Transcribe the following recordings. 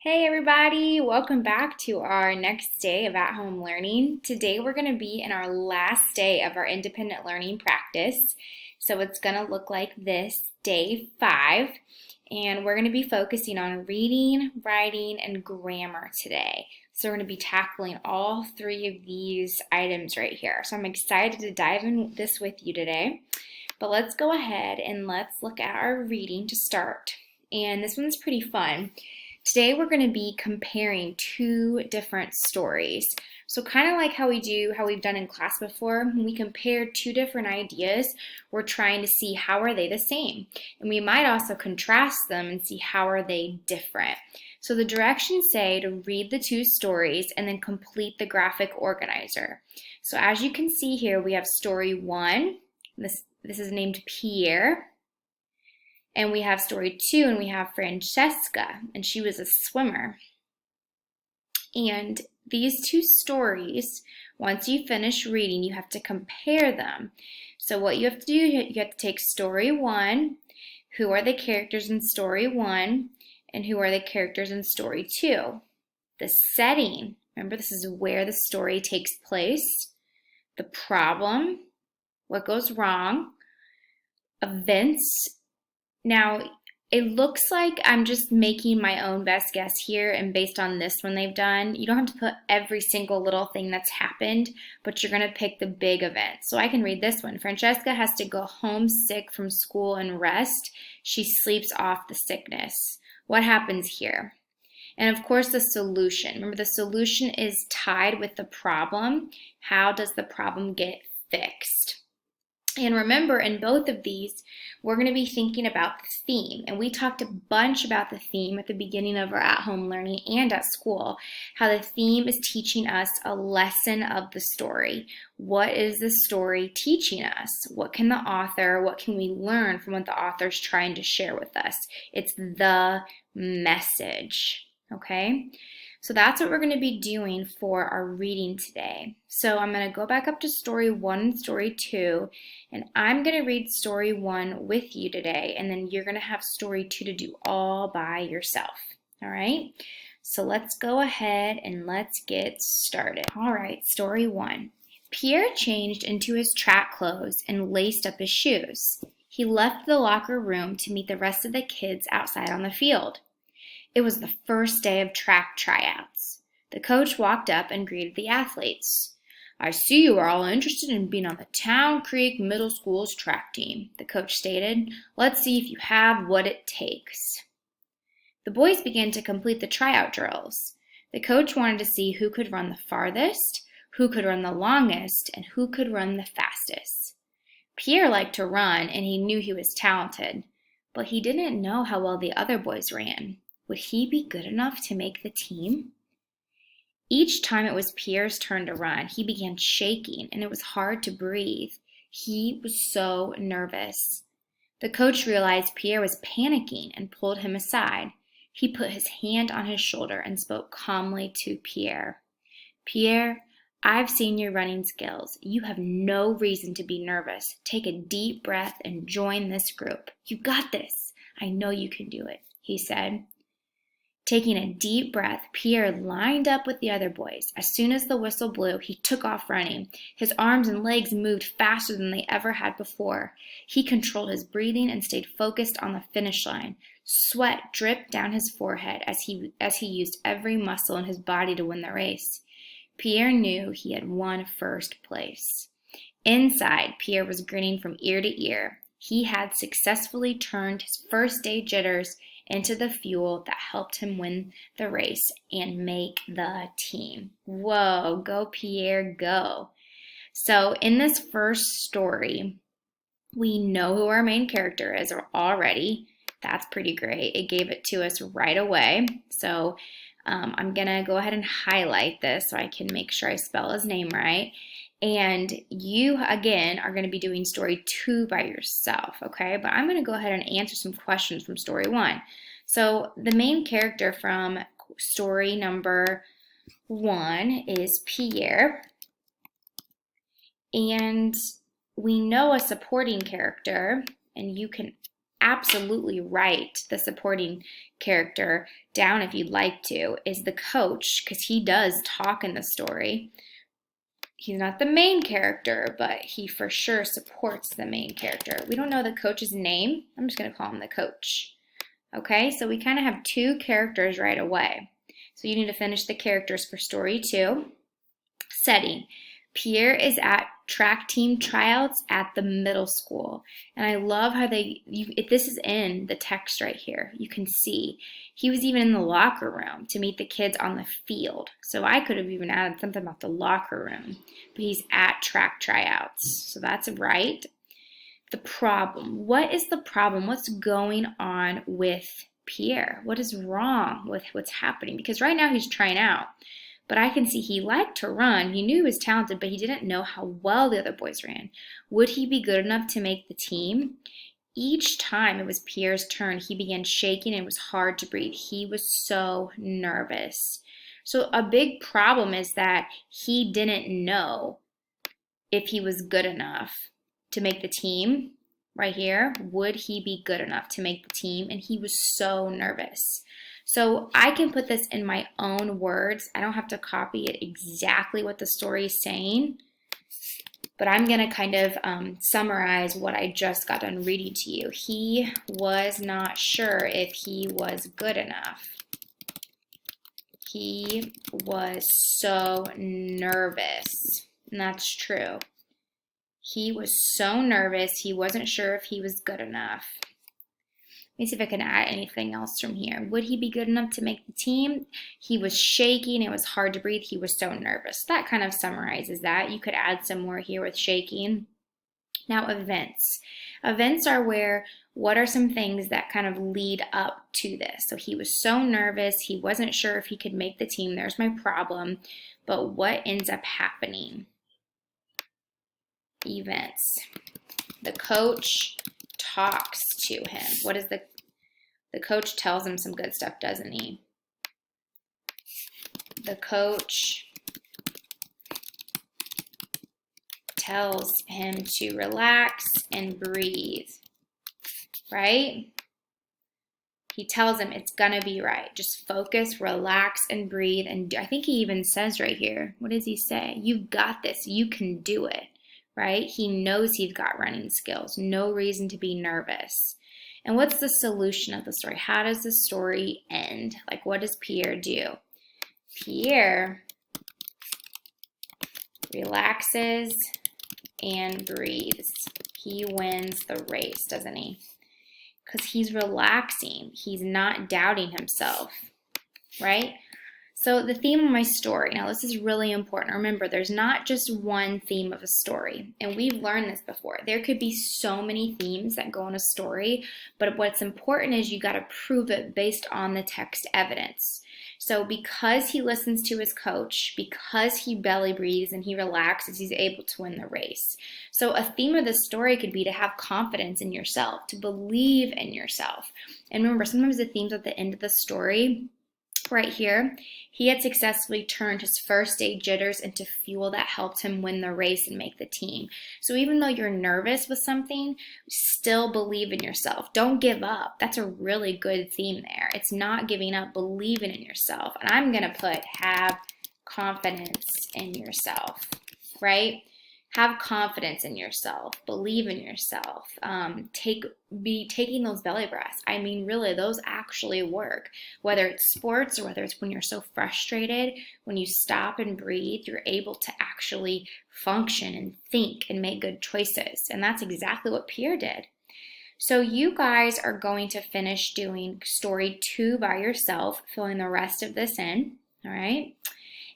Hey everybody, welcome back to our next day of at-home learning. Today we're going to be in our last day of our independent learning practice. So it's going to look like this, day 5, and we're going to be focusing on reading, writing, and grammar today. So we're going to be tackling all 3 of these items right here. So I'm excited to dive in this with you today. But let's go ahead and let's look at our reading to start. And this one's pretty fun. Today we're going to be comparing 2 different stories. So kind of like how we've done in class before, when we compare 2 different ideas, we're trying to see how are they the same. And we might also contrast them and see how are they different. So the directions say to read the 2 stories and then complete the graphic organizer. So as you can see here, we have story 1. This is named Pierre. And we have story 2, and we have Francesca, and she was a swimmer. And these 2 stories, once you finish reading, you have to compare them. So what you have to do, you have to take story 1, who are the characters in story 1, and who are the characters in story 2. The setting, remember this is where the story takes place. The problem, what goes wrong, events. Now, it looks like I'm just making my own best guess here, and based on this one they've done, you don't have to put every single little thing that's happened, but you're going to pick the big event. So I can read this one. Francesca has to go home sick from school and rest. She sleeps off the sickness. What happens here? And of course, the solution. Remember, the solution is tied with the problem. How does the problem get fixed? And remember, in both of these, we're going to be thinking about the theme. And we talked a bunch about the theme at the beginning of our at-home learning and at school, how the theme is teaching us a lesson of the story. What is the story teaching us? What can what can we learn from what the author's trying to share with us? It's the message, okay? So that's what we're going to be doing for our reading today. So I'm going to go back up to story 1 and story 2, and I'm going to read story 1 with you today, and then you're going to have story 2 to do all by yourself. All right? So let's go ahead and let's get started. All right, story 1. Pierre changed into his track clothes and laced up his shoes. He left the locker room to meet the rest of the kids outside on the field. It was the first day of track tryouts. The coach walked up and greeted the athletes. "I see you are all interested in being on the Town Creek Middle School's track team," the coach stated. "Let's see if you have what it takes." The boys began to complete the tryout drills. The coach wanted to see who could run the farthest, who could run the longest, and who could run the fastest. Pierre liked to run, and he knew he was talented, but he didn't know how well the other boys ran. Would he be good enough to make the team? Each time it was Pierre's turn to run, he began shaking, and it was hard to breathe. He was so nervous. The coach realized Pierre was panicking and pulled him aside. He put his hand on his shoulder and spoke calmly to Pierre. "Pierre, I've seen your running skills. You have no reason to be nervous. Take a deep breath and join this group. You got this. I know you can do it," he said. Taking a deep breath, Pierre lined up with the other boys. As soon as the whistle blew, he took off running. His arms and legs moved faster than they ever had before. He controlled his breathing and stayed focused on the finish line. Sweat dripped down his forehead as he used every muscle in his body to win the race. Pierre knew he had won first place. Inside, Pierre was grinning from ear to ear. He had successfully turned his first day jitters into the fuel that helped him win the race and make the team. Whoa, go Pierre, go. So in this first story, we know who our main character is already. That's pretty great. It gave it to us right away. So I'm going to go ahead and highlight this so I can make sure I spell his name right. And you, again, are going to be doing story 2 by yourself, okay? But I'm going to go ahead and answer some questions from story 1. So the main character from story number 1 is Pierre. And we know a supporting character, and you can absolutely write the supporting character down if you'd like to, is the coach, because he does talk in the story. He's not the main character, but he for sure supports the main character. We don't know the coach's name. I'm just going to call him the coach. Okay, so we kind of have two characters right away. So you need to finish the characters for story 2. Setting. Pierre is at track team tryouts at the middle school. And I love how this is in the text right here. You can see he was even in the locker room to meet the kids on the field. So I could have even added something about the locker room. But he's at track tryouts. So that's right. The problem. What is the problem? What's going on with Pierre? What is wrong with what's happening? Because right now he's trying out. But I can see he liked to run. He knew he was talented, but he didn't know how well the other boys ran. Would he be good enough to make the team? Each time it was Pierre's turn, he began shaking and it was hard to breathe. He was so nervous. So a big problem is that he didn't know if he was good enough to make the team. Right here, would he be good enough to make the team? And he was so nervous. So I can put this in my own words. I don't have to copy it exactly what the story is saying, but I'm going to kind of summarize what I just got done reading to you. He was not sure if he was good enough. He was so nervous, and that's true. He was so nervous, he wasn't sure if he was good enough. Let me see if I can add anything else from here. Would he be good enough to make the team? He was shaking. It was hard to breathe. He was so nervous. That kind of summarizes that. You could add some more here with shaking. Now, events. Events are what are some things that kind of lead up to this? So he was so nervous. He wasn't sure if he could make the team. There's my problem. But what ends up happening? Events. The coach talks to him. What is the coach tells him some good stuff, doesn't he? The coach tells him to relax and breathe, right? He tells him it's gonna be right. Just focus, relax, and breathe. And I think he even says right here, what does he say? You've got this, you can do it. Right? He knows he's got running skills. No reason to be nervous. And what's the solution of the story? How does the story end? Like, what does Pierre do? Pierre relaxes and breathes. He wins the race, doesn't he? Because he's relaxing. He's not doubting himself, right? So the theme of my story, now this is really important. Remember, there's not just one theme of a story, and we've learned this before. There could be so many themes that go in a story, but what's important is you got to prove it based on the text evidence. So because he listens to his coach, because he belly breathes and he relaxes, he's able to win the race. So a theme of the story could be to have confidence in yourself, to believe in yourself. And remember, sometimes the themes at the end of the story, right here, he had successfully turned his first day jitters into fuel that helped him win the race and make the team. So even though you're nervous with something, still believe in yourself. Don't give up. That's a really good theme there. It's not giving up, believing in yourself. And I'm going to put have confidence in yourself, right? Have confidence in yourself, believe in yourself, be taking those belly breaths. I mean, really, those actually work. Whether it's sports or whether it's when you're so frustrated, when you stop and breathe, you're able to actually function and think and make good choices. And that's exactly what Pierre did. So you guys are going to finish doing story 2 by yourself, filling the rest of this in, all right?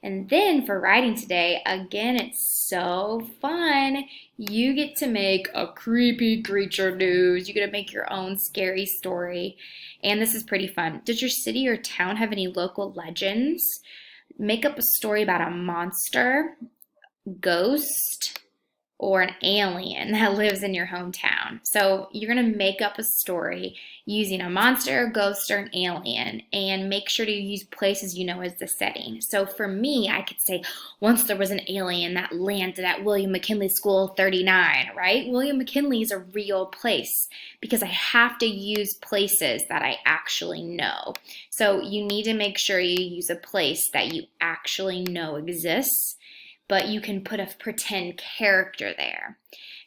And then for writing today, again, it's so fun. You get to make a creepy creature news. You get to make your own scary story. And this is pretty fun. Does your city or town have any local legends? Make up a story about a monster, ghost, or an alien that lives in your hometown. So you're going to make up a story using a monster, a ghost, or an alien, and make sure to use places you know as the setting. So for me, I could say, once there was an alien that landed at William McKinley School 39, right? William McKinley is a real place because I have to use places that I actually know. So you need to make sure you use a place that you actually know exists, but you can put a pretend character there.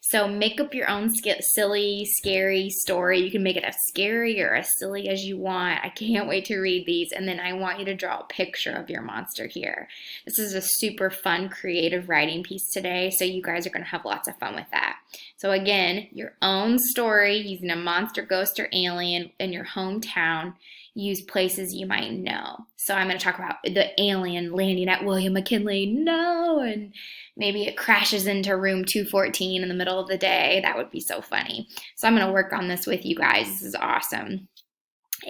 So make up your own silly, scary story. You can make it as scary or as silly as you want. I can't wait to read these. And then I want you to draw a picture of your monster here. This is a super fun, creative writing piece today. So you guys are going to have lots of fun with that. So again, your own story using a monster, ghost, or alien in your hometown. Use places you might know. So I'm going to talk about the alien landing at William McKinley. No, and maybe it crashes into room 214 in the middle of the day. That would be so funny. So I'm going to work on this with you guys. This is awesome.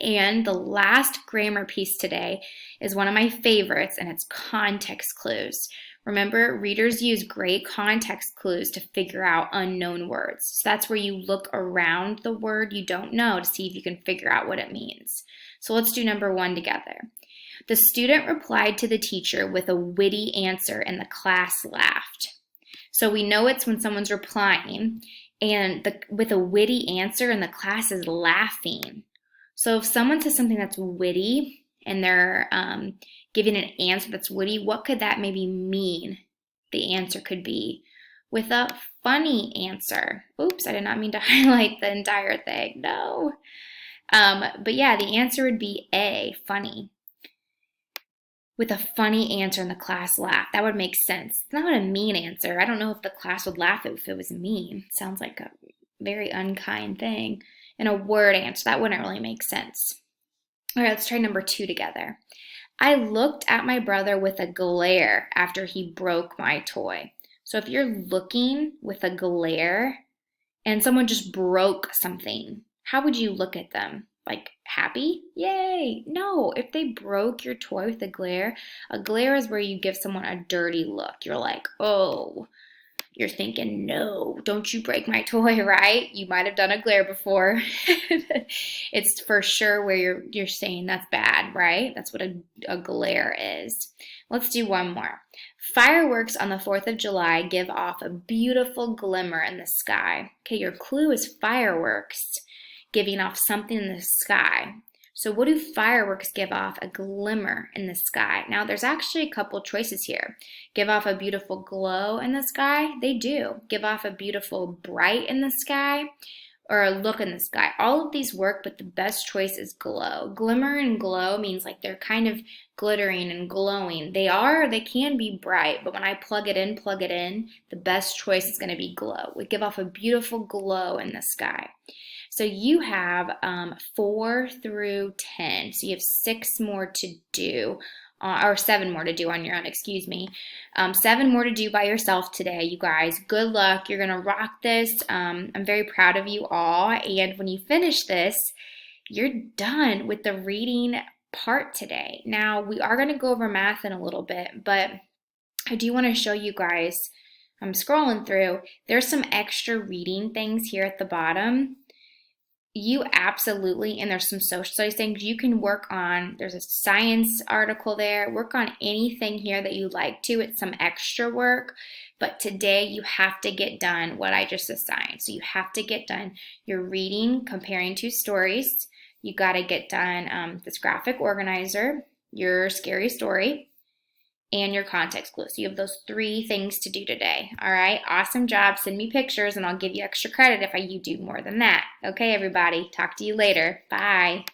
And the last grammar piece today is one of my favorites, and it's context clues. Remember, readers use great context clues to figure out unknown words. So that's where you look around the word you don't know to see if you can figure out what it means. So let's do number 1 together. The student replied to the teacher with a witty answer, and the class laughed. So we know it's when someone's replying, and with a witty answer, and the class is laughing. So if someone says something that's witty, and they're giving an answer that's witty, what could that maybe mean? The answer could be with a funny answer. Oops, I did not mean to highlight the entire thing. No. But yeah, the answer would be A, funny. With a funny answer and the class laughed. That would make sense. It's not a mean answer. I don't know if the class would laugh if it was mean. It sounds like a very unkind thing. And a word answer, that wouldn't really make sense. All right, let's try number 2 together. I looked at my brother with a glare after he broke my toy. So if you're looking with a glare and someone just broke something, how would you look at them? Like happy? Yay! No, if they broke your toy with a glare is where you give someone a dirty look. You're like, oh, you're thinking, no, don't you break my toy, right? You might have done a glare before. It's for sure where you're saying that's bad, right? That's what a glare is. Let's do one more. Fireworks on the 4th of July give off a beautiful glimmer in the sky. Okay, your clue is fireworks giving off something in the sky. So what do fireworks give off? A glimmer in the sky. Now there's actually a couple choices here. Give off a beautiful glow in the sky? They do. Give off a beautiful bright in the sky, or a look in the sky. All of these work, but the best choice is glow. Glimmer and glow means like they're kind of glittering and glowing. They can be bright, but when I plug it in, the best choice is going to be glow. We give off a beautiful glow in the sky. So you have 4 through 10. So you have 6 more to do, or 7 more to do on your own, excuse me. 7 more to do by yourself today, you guys. Good luck. You're going to rock this. I'm very proud of you all. And when you finish this, you're done with the reading part today. Now, we are going to go over math in a little bit, but I do want to show you guys, I'm scrolling through, there's some extra reading things here at the bottom. You absolutely, and there's some social studies things you can work on. There's a science article there. Work on anything here that you like to. It's some extra work, but today you have to get done what I just assigned. So you have to get done your reading, comparing 2 stories. You got to get done this graphic organizer, your scary story, and your context clue. So you have those 3 things to do today. All right, awesome job. Send me pictures and I'll give you extra credit if you do more than that. Okay, everybody, talk to you later. Bye.